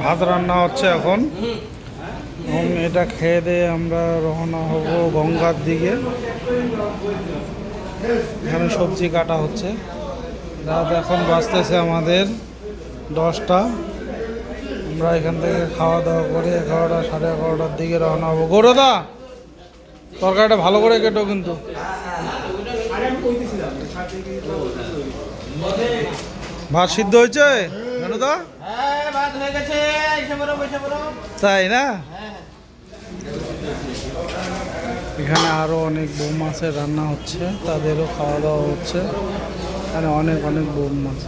ভাত রান্না হচ্ছে এখন, এবং এটা খেয়ে দিয়ে আমরা রওনা হব গঙ্গার দিকে। এখানে সবজি কাটা হচ্ছে। রাত এখন বাজতেছে আমাদের 10টা। আমরা এখান থেকে খাওয়া দাওয়া করে 11টা সাড়ে 11টার দিকে রওনা হবো। গৌরদা, তরকারিটা ভালো করে কেটো কিন্তু। ভাত সিদ্ধ হয়েছে মেনুদা? তাই না? এখানে আরো অনেক বোম মাছের রান্না হচ্ছে, তাদেরও খাওয়া দাওয়া হচ্ছে। এখানে অনেক অনেক বোম মাছ।